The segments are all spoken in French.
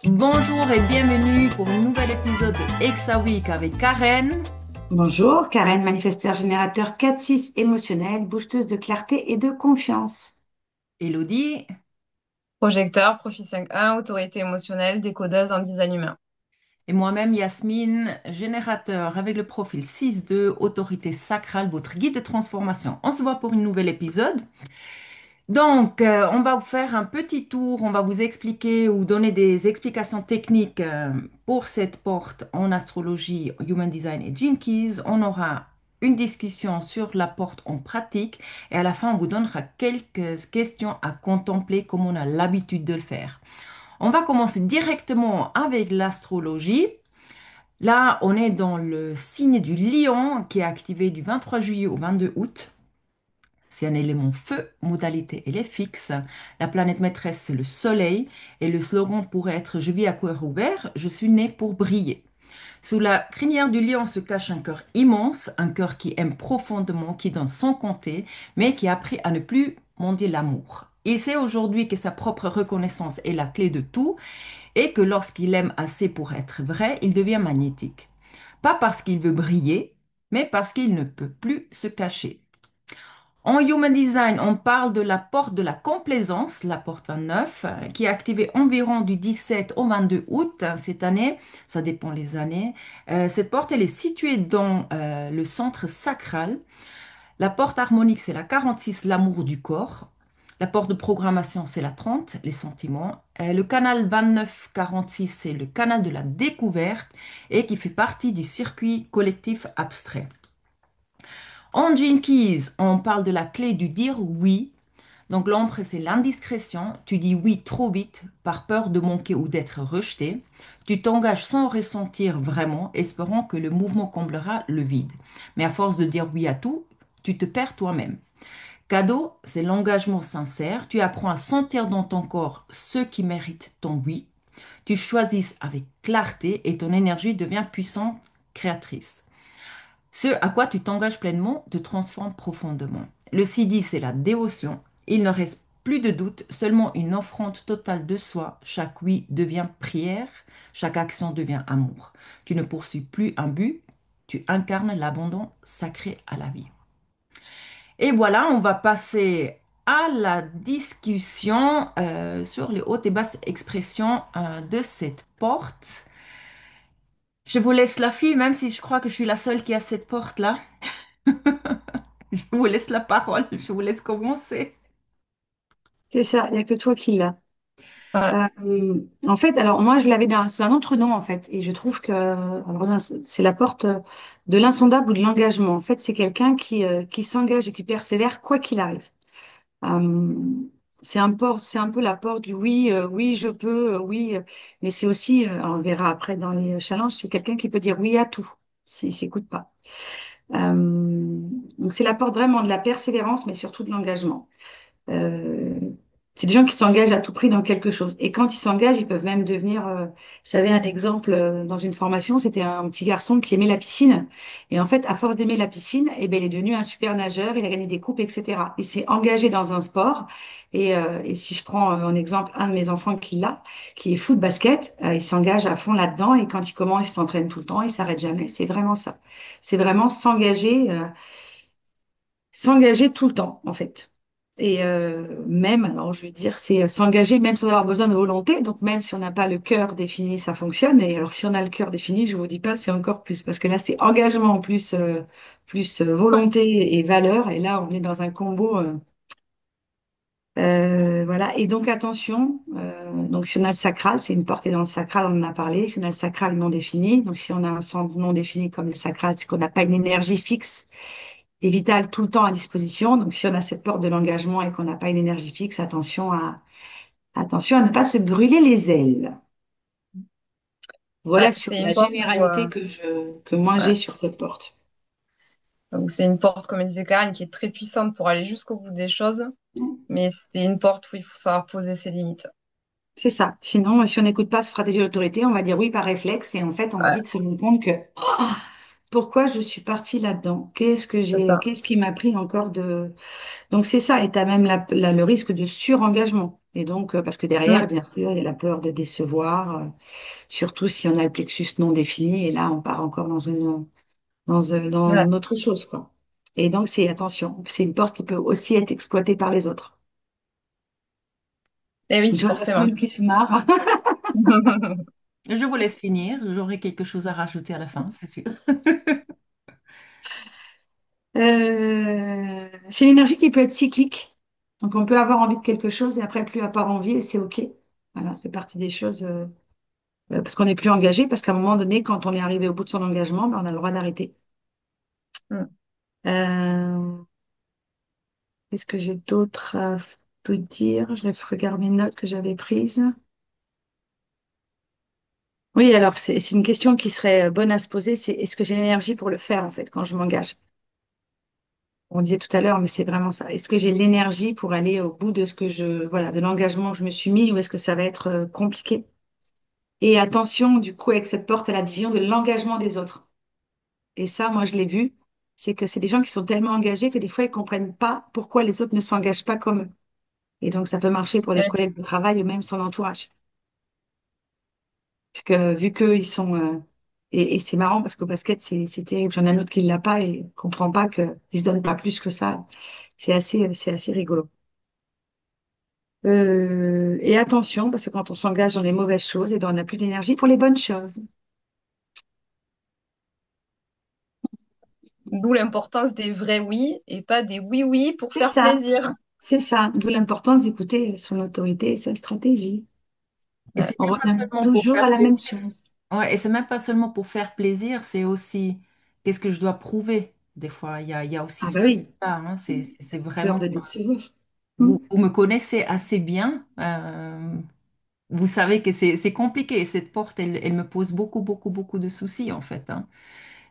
Bonjour et bienvenue pour un nouvel épisode de Exa Week avec Karen. Bonjour, Karen, manifesteur générateur 4-6 émotionnel, boosteuse de clarté et de confiance. Elodie Projecteur, profil 5.1, autorité émotionnelle, décodeuse en design humain. et moi-même Yasmine, générateur avec le profil 6-2, autorité sacrale, votre guide de transformation. On se voit pour un nouvel épisode. Donc, on va vous faire un petit tour, on va vous expliquer ou donner des explications techniques pour cette porte en astrologie, Human Design et Gene Keys. On aura une discussion sur la porte en pratique et à la fin, on vous donnera quelques questions à contempler comme on a l'habitude de le faire. On va commencer directement avec l'astrologie. Là, on est dans le signe du lion qui est activé du 23 juillet au 22 août. C'est un élément feu, modalité elle est fixe. La planète maîtresse, c'est le soleil. Et le slogan pourrait être: Je vis à cœur ouvert, je suis né pour briller. Sous la crinière du lion se cache un cœur immense, un cœur qui aime profondément, qui donne sans compter, mais qui a appris à ne plus mendier l'amour. Il sait aujourd'hui que sa propre reconnaissance est la clé de tout et que lorsqu'il aime assez pour être vrai, il devient magnétique. Pas parce qu'il veut briller, mais parce qu'il ne peut plus se cacher. En Human Design, on parle de la porte de la complaisance, la porte 29, qui est activée environ du 17 au 22 août cette année. Ça dépend les années. Cette porte, elle est située dans le centre sacral. La porte harmonique, c'est la 46, l'amour du corps. La porte de programmation, c'est la 30, les sentiments. Le canal 29-46, c'est le canal de la découverte et qui fait partie du circuit collectif abstrait. En Gene Keys, on parle de la clé du dire oui. Donc l'ombre, c'est l'indiscrétion. Tu dis oui trop vite par peur de manquer ou d'être rejeté. Tu t'engages sans ressentir vraiment, espérant que le mouvement comblera le vide. Mais à force de dire oui à tout, tu te perds toi-même. Cadeau, c'est l'engagement sincère. Tu apprends à sentir dans ton corps ce qui mérite ton oui. Tu choisis avec clarté et ton énergie devient puissante, créatrice. Ce à quoi tu t'engages pleinement te transforme profondément. Le sidi, c'est la dévotion. Il ne reste plus de doute, seulement une offrande totale de soi. Chaque oui devient prière, chaque action devient amour. Tu ne poursuis plus un but, tu incarnes l'abandon sacré à la vie. Et voilà, on va passer à la discussion sur les hautes et basses expressions de cette porte. Je vous laisse la fille, même si je crois que je suis la seule qui a cette porte-là. Je vous laisse la parole, je vous laisse commencer. C'est ça, il n'y a que toi qui l'as. Ouais. En fait, alors moi, je l'avais sous un autre nom, en fait, et je trouve que alors là, c'est la porte de l'insondable ou de l'engagement. En fait, c'est quelqu'un qui s'engage et qui persévère quoi qu'il arrive. Euh, c'est un peu la porte du oui, oui, je peux, oui, mais c'est aussi, on verra après dans les challenges, c'est quelqu'un qui peut dire oui à tout s'il s'écoute pas. Euh, donc c'est la porte vraiment de la persévérance, mais surtout de l'engagement. Euh, c'est des gens qui s'engagent à tout prix dans quelque chose. Et quand ils s'engagent, ils peuvent même devenir. J'avais un exemple dans une formation, c'était un petit garçon qui aimait la piscine. Et en fait, à force d'aimer la piscine, eh ben, il est devenu un super nageur, il a gagné des coupes, etc. Il s'est engagé dans un sport. Et si je prends en exemple un de mes enfants qui l'a, qui est foot basket, il s'engage à fond là-dedans. Et quand il commence, il s'entraîne tout le temps, il s'arrête jamais. C'est vraiment ça. C'est vraiment s'engager tout le temps, en fait. Et même, alors je veux dire, c'est s'engager même sans avoir besoin de volonté. Donc même si on n'a pas le cœur défini, ça fonctionne. Et alors si on a le cœur défini, je vous dis pas, c'est encore plus. Parce que là, c'est engagement plus volonté et valeur. Et là, on est dans un combo. Voilà. Et donc attention, donc si on a le sacral, c'est une porte qui est dans le sacral, on en a parlé. Si on a le sacral non défini, donc si on a un centre non défini comme le sacral, c'est qu'on n'a pas une énergie fixe et vitale tout le temps à disposition. Donc, si on a cette porte de l'engagement et qu'on n'a pas une énergie fixe, attention à ne pas se brûler les ailes. Ouais, Voilà sur c'est la une porte généralité que moi j'ai ouais. sur cette porte. Donc c'est une porte, comme disait Karen, qui est très puissante pour aller jusqu'au bout des choses, mais c'est une porte où il faut savoir poser ses limites. C'est ça. Sinon, si on n'écoute pas stratégie d'autorité, on va dire oui par réflexe et en fait, on va Ouais. vite se rendre compte que pourquoi je suis partie là-dedans? C'est ça. Qu'est-ce qui m'a pris encore de... Donc c'est ça, et tu as même le risque de surengagement. Et donc, parce que derrière, Mm. bien sûr, il y a la peur de décevoir, surtout si on a le plexus non défini, et là, on part encore Ouais. dans autre chose, quoi. Et donc, c'est, attention, c'est une porte qui peut aussi être exploitée par les autres. Et oui, Je vois forcément. Yasmine qui se marre. Je vous laisse finir. J'aurai quelque chose à rajouter à la fin, c'est sûr. C'est une énergie qui peut être cyclique. Donc, on peut avoir envie de quelque chose et après plus avoir envie et c'est OK. Voilà, ça fait partie des choses parce qu'on n'est plus engagé, parce qu'à un moment donné, quand on est arrivé au bout de son engagement, ben, on a le droit d'arrêter. Mm. Euh, Qu'est-ce que j'ai d'autre à te dire? Je regarde mes notes que j'avais prises. Oui, alors c'est une question qui serait bonne à se poser, c'est est-ce que j'ai l'énergie pour le faire en fait quand je m'engage? On disait tout à l'heure, mais c'est vraiment ça. Est-ce que j'ai l'énergie pour aller au bout de ce que voilà, de l'engagement que je me suis mis, ou est-ce que ça va être compliqué? Et attention, du coup, avec cette porte à la vision de l'engagement des autres. Et ça, moi, je l'ai vu, c'est que c'est des gens qui sont tellement engagés que des fois, ils comprennent pas pourquoi les autres ne s'engagent pas comme eux. Et donc, ça peut marcher pour des Ouais. collègues de travail ou même son entourage. Parce que vu qu'eux, ils sont... et c'est marrant parce qu'au basket, c'est terrible. J'en ai un autre qui ne l'a pas et comprend pas qu'ils ne se donnent pas plus que ça. C'est assez rigolo. Et attention, parce que quand on s'engage dans les mauvaises choses, eh ben, on n'a plus d'énergie pour les bonnes choses. D'où l'importance des vrais oui et pas des oui-oui pour C'est faire ça, plaisir. c'est ça. D'où l'importance d'écouter son autorité et sa stratégie. Et c'est On même pas revient seulement pour toujours faire à la plaisir. même chose. Ouais, et c'est même pas seulement pour faire plaisir, c'est aussi qu'est-ce que je dois prouver. Des fois, il y a aussi Ah ça, bah oui, hein, c'est peur vraiment. de décevoir. Hmm. Vous me connaissez assez bien. Vous savez que c'est compliqué. Et cette porte, elle me pose beaucoup, beaucoup, beaucoup de soucis, en fait, hein.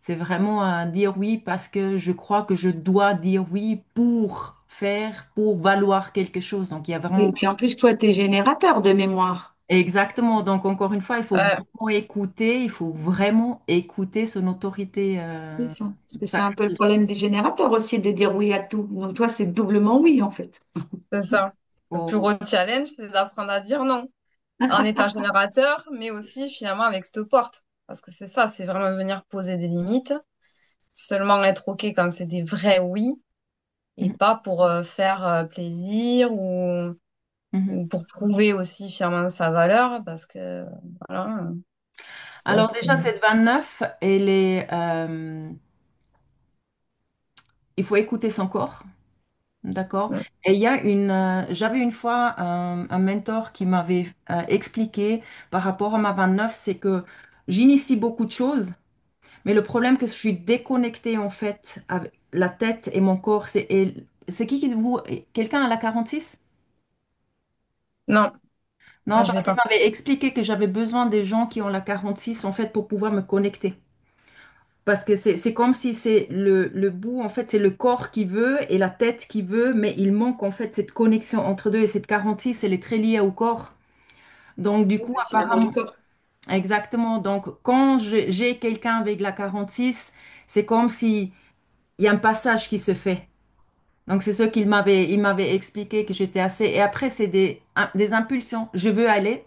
C'est vraiment dire oui parce que je crois que je dois dire oui pour faire, pour valoir quelque chose. Donc, il y a Et vraiment. puis en plus, toi, tu es générateur de mémoire. Exactement. Donc, encore une fois, il faut Ouais, vraiment écouter son autorité C'est ça. Parce que c'est un peu le sacrée. problème des générateurs aussi de dire oui à tout. Donc toi, c'est doublement oui, en fait. c'est ça. Le plus Faut- gros challenge, c'est d'apprendre à dire non. En étant générateur, mais aussi finalement avec cette porte. Parce que c'est ça, c'est vraiment venir poser des limites, seulement être OK quand c'est des vrais oui, et Mhm. pas pour faire plaisir Mhm. ou pour prouver aussi finalement sa valeur, parce que voilà, c'est vrai Alors, que... déjà, cette 29, il faut écouter son corps. D'accord. Et il y a j'avais une fois un mentor qui m'avait expliqué par rapport à ma 29, c'est que j'initie beaucoup de choses, mais le problème que je suis déconnectée en fait avec la tête et mon corps, c'est qui de vous, quelqu'un à la 46? Non, Non, je parce l'ai qu'il pas. m'avait expliqué que j'avais besoin des gens qui ont la 46 en fait pour pouvoir me connecter. Parce que c'est comme si c'est le bout, en fait, c'est le corps qui veut et la tête qui veut, mais il manque en fait cette connexion entre deux et cette 46, elle est très liée au corps. Donc, du Oui, coup, bah, c'est l'amour du apparemment, corps. exactement. Donc, quand j'ai quelqu'un avec la 46, c'est comme si il y a un passage qui se fait. Donc, c'est ce il m'avait expliqué que j'étais assez. Et après, c'est des impulsions. Je veux aller,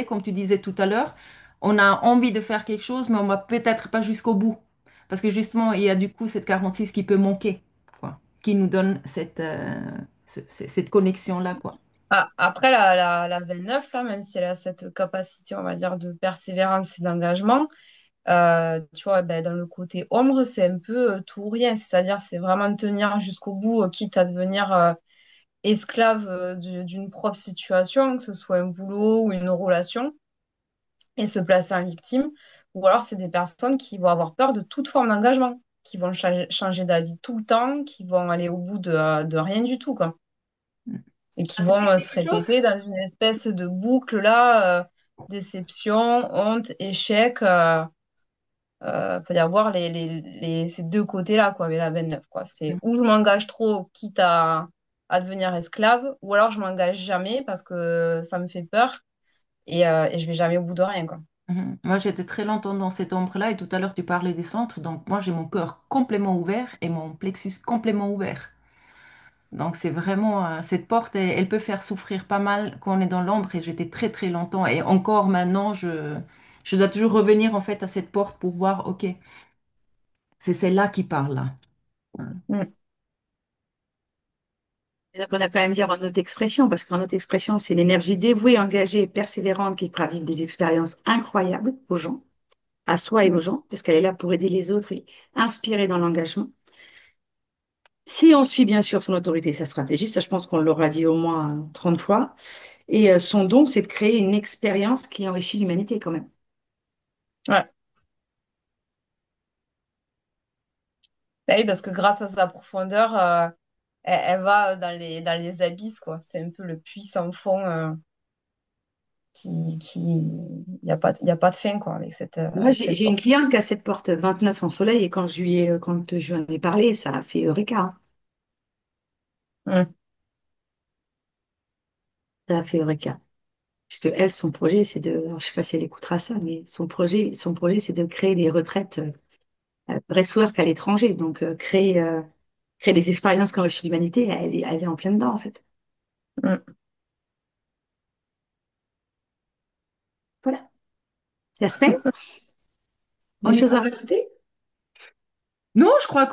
comme tu disais tout à l'heure. On a envie de faire quelque chose, mais on va peut-être pas jusqu'au bout. Parce que justement, il y a du coup cette 46 qui peut manquer, quoi, qui nous donne cette connexion-là, quoi. Ah, après, la 29, là, même si elle a cette capacité, on va dire, de persévérance et d'engagement, tu vois, ben, dans le côté ombre, c'est un peu tout ou rien. C'est-à-dire, c'est vraiment tenir jusqu'au bout, quitte à devenir esclave d'une propre situation, que ce soit un boulot ou une relation, et se placer en victime. Ou alors, c'est des personnes qui vont avoir peur de toute forme d'engagement, qui vont changer d'avis tout le temps, qui vont aller au bout de rien du tout, quoi. Et qui vont se Quelque chose. répéter dans une espèce de boucle là, déception, honte, échec. Peut y avoir ces deux côtés-là, quoi, avec la 29, quoi. C'est où je m'engage trop, quitte à devenir esclave, ou alors je m'engage jamais parce que ça me fait peur et je vais jamais au bout de rien, quoi. Mhm. Moi, j'étais très longtemps dans cette ombre-là et tout à l'heure, tu parlais des centres. Donc, moi, j'ai mon cœur complètement ouvert et mon plexus complètement ouvert. Donc, c'est vraiment cette porte, elle peut faire souffrir pas mal quand on est dans l'ombre et j'étais très, très longtemps. Et encore maintenant, je dois toujours revenir en fait à cette porte pour voir, OK, c'est celle-là qui parle là. Mm. Et donc, on a quand même dire en autre expression, parce qu'en autre expression, c'est l'énergie dévouée, engagée et persévérante qui fera vivre des expériences incroyables aux gens, à soi et aux gens, parce qu'elle est là pour aider les autres et inspirer dans l'engagement. Si on suit bien sûr son autorité et sa stratégie, ça je pense qu'on l'aura dit au moins 30 fois, et son don, c'est de créer une expérience qui enrichit l'humanité quand même. Ouais. Ah oui, parce que grâce à sa profondeur, elle va dans les abysses, quoi. C'est un peu le puits sans fond il y a pas de fin, quoi, Moi, avec j'ai cette j'ai une porte. cliente qui a cette porte 29 en soleil, et quand je lui en ai parlé, ça a fait Eureka, hein. Mm. Ça a fait Eureka. Parce que elle, son projet, c'est de, alors, je sais pas si elle écoutera ça, mais son projet, c'est de créer des retraites breastwork à l'étranger. Donc, créer des expériences qui enrichissent l'humanité, elle est en plein dedans, en fait. Mm. Voilà. Yasmine, On des y choses à va. rajouter? Non, je crois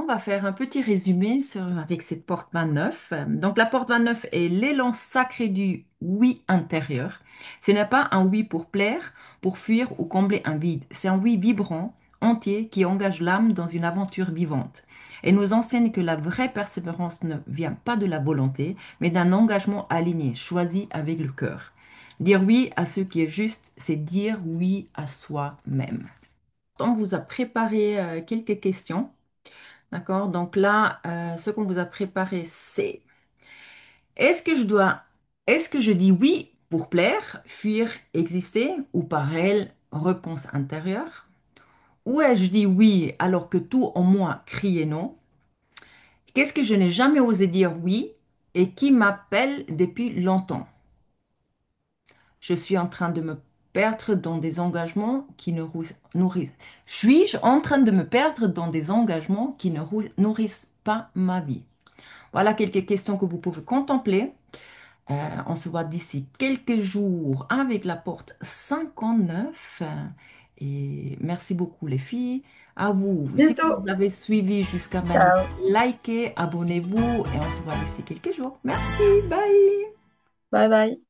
on va faire un petit résumé avec cette porte 29. Donc, la porte 29 est l'élan sacré du oui intérieur. Ce n'est pas un oui pour plaire, pour fuir ou combler un vide. C'est un oui vibrant, entier, qui engage l'âme dans une aventure vivante. Et nous enseigne que la vraie persévérance ne vient pas de la volonté, mais d'un engagement aligné, choisi avec le cœur. Dire oui à ce qui est juste, c'est dire oui à soi-même. On vous a préparé quelques questions. D'accord? Donc là, ce qu'on vous a préparé, c'est est-ce que je dois, est-ce que je dis oui pour plaire, fuir, exister, ou par réelle réponse intérieure? Ou est-ce que je dis oui alors que tout en moi criait non? Qu'est-ce que je n'ai jamais osé dire oui et qui m'appelle depuis longtemps? Je suis en train de me perdre dans des engagements qui ne nourrissent. Suis-je en train de me perdre dans des engagements qui ne nourrissent pas ma vie? Voilà quelques questions que vous pouvez contempler. On se voit d'ici quelques jours avec la porte 59. Et merci beaucoup les filles. À vous, si Bientôt. vous avez suivi jusqu'à maintenant, Ciao. likez, abonnez-vous et on se voit d'ici quelques jours. Merci, bye. Bye bye.